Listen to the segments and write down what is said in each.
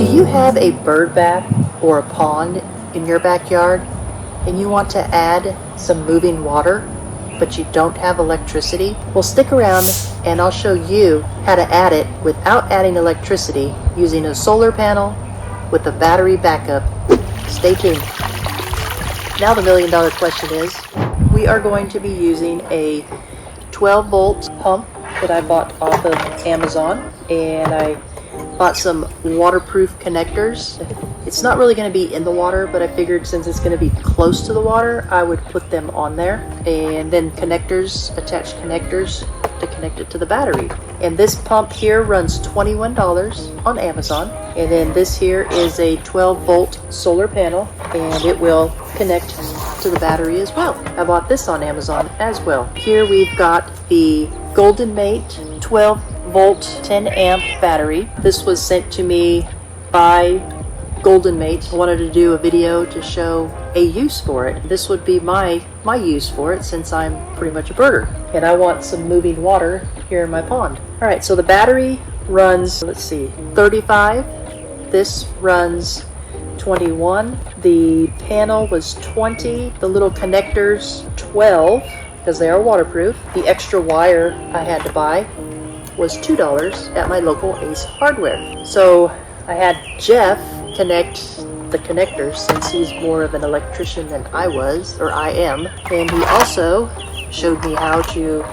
Do you have a bird bath or a pond in your backyard and you want to add some moving water, but you don't have electricity? Well, stick around and I'll show you how to add it without adding electricity using a solar panel with a battery backup. Stay tuned. Now the million-dollar question is, we are going to be using a 12-volt pump that I bought off of Amazon, and I bought some waterproof connectors. It's not really going to be in the water, but I figured since it's going to be close to the water, I would put them on there. And then connectors, attached connectors to connect it to the battery. And this pump here runs $21 on Amazon. And then this here is a 12-volt solar panel, and it will connect to the battery as well. I bought this on Amazon as well. Here we've got the Golden Mate 12-volt 10-amp battery. This was sent to me by Golden Mate. I wanted to do a video to show a use for it. This would be my use for it since I'm pretty much a birder and I want some moving water here in my pond. Alright, so the battery runs, let's see, 35. This runs 21. The panel was 20. The little connectors 12 because they are waterproof. The extra wire I had to buy was $2 at my local Ace Hardware. So I had Jeff connect the connectors since he's more of an electrician than I am. And he also showed me how to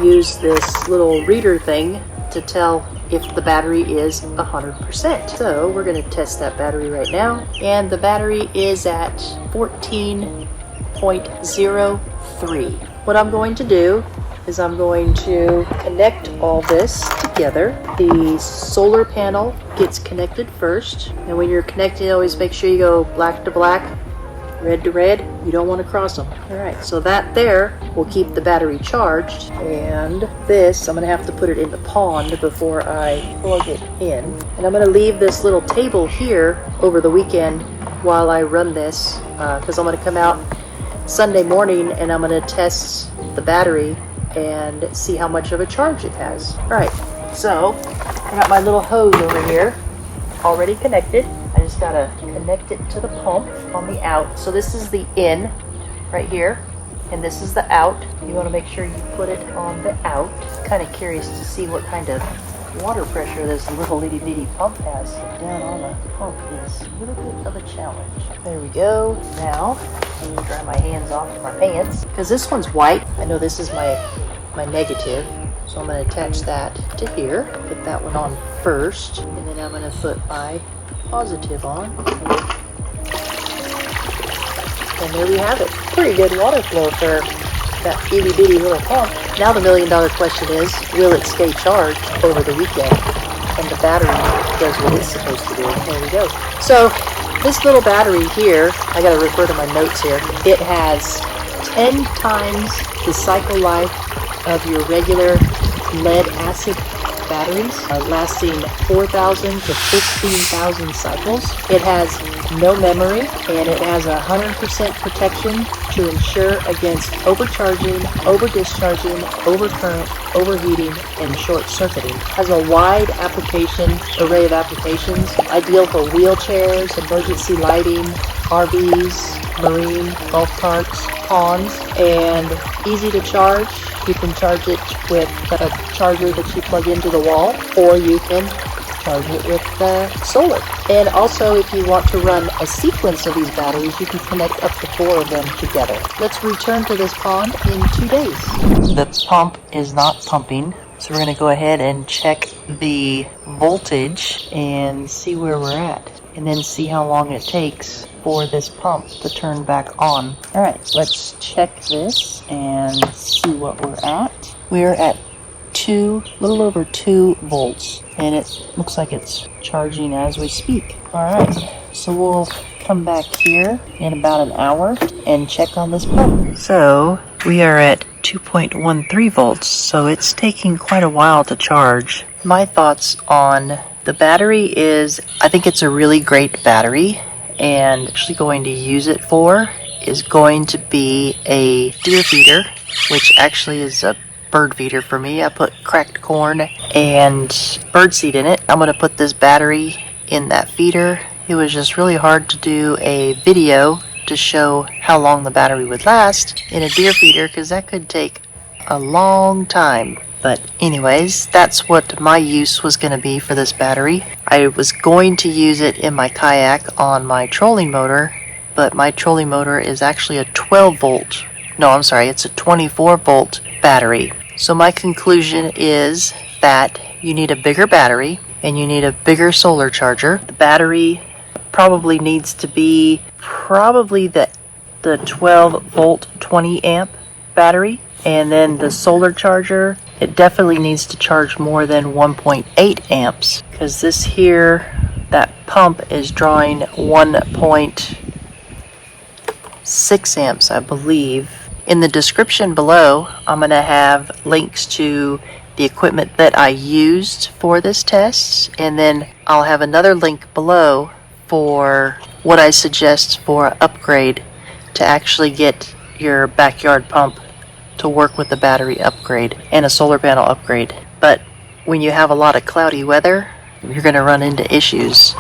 use this little reader thing to tell if the battery is 100%. So we're going to test that battery right now. And the battery is at 14.03. What I'm going to do is I'm going to connect all this together. The solar panel gets connected first, and when you're connecting, always make sure you go black to black, red to red. You don't want to cross them. Alright, so that there will keep the battery charged, and this, I'm going to have to put it in the pond before I plug it in. And I'm going to leave this little table here over the weekend while I run this, because I'm going to come out Sunday morning and I'm going to test the battery and see how much of a charge it has. Alright, so I got my little hose over here already connected. I just gotta connect it to the pump on the out. So this is the in right here, and this is the out. You want to make sure you put it on the out. Kind of curious to see what kind of water pressure this little itty bitty pump has. Down on the pump is a little bit of a challenge. There we go. Now I'm gonna dry my hands off of my pants because this one's white. I know this is my negative, so I'm going to attach that to here. Put that one on first, and then I'm going to put my positive on. And there we have it. Pretty good water flow for that itty bitty little pump. Now the million-dollar question is, will it stay charged over the weekend? And the battery does what it's supposed to do. There we go. So this little battery here, I got to refer to my notes here. It has 10 times the cycle life of your regular lead acid batteries, lasting 4,000 to 15,000 cycles. It has no memory, and it has 100% protection to ensure against overcharging, over-discharging, overcurrent, overheating, and short-circuiting. It has a wide array of applications, ideal for wheelchairs, emergency lighting, RVs, marine, golf carts, ponds, and easy to charge. You can charge it with a charger that you plug into the wall, or you can charge it with solar. And also, if you want to run a sequence of these batteries, you can connect up to 4 of them together. Let's return to this pond in 2 days. The pump is not pumping, so we're going to go ahead and check the voltage and see where we're at, and then see how long it takes for this pump to turn back on. Alright, let's check this and see what we're at. We're at a little over 2 volts, and it looks like it's charging as we speak. Alright, so we'll come back here in about an hour and check on this pump. So we are at 2.13 volts, so it's taking quite a while to charge. My thoughts on the battery is, I think it's a really great battery, and actually going to use it for is going to be a deer feeder, which actually is a bird feeder for me. I put cracked corn and birdseed in it. I'm going to put this battery in that feeder. It was just really hard to do a video to show how long the battery would last in a deer feeder, because that could take a long time. But anyways, that's what my use was going to be for this battery. I was going to use it in my kayak on my trolling motor, but my trolling motor is actually a 12 volt. No, I'm sorry, it's a 24 volt battery. So my conclusion is that you need a bigger battery and you need a bigger solar charger. The battery probably needs to be the 12 volt 20 amp battery, and then the solar charger, it definitely needs to charge more than 1.8 amps, because this here, that pump is drawing 1.6 amps, I believe. In the description below, I'm going to have links to the equipment that I used for this test, and then I'll have another link below for what I suggest for an upgrade to actually get your backyard pump to work with the battery upgrade and a solar panel upgrade. But when you have a lot of cloudy weather, you're going to run into issues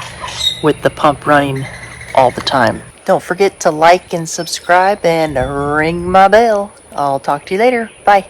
with the pump running all the time. Don't forget to like and subscribe and ring my bell. I'll talk to you later. Bye.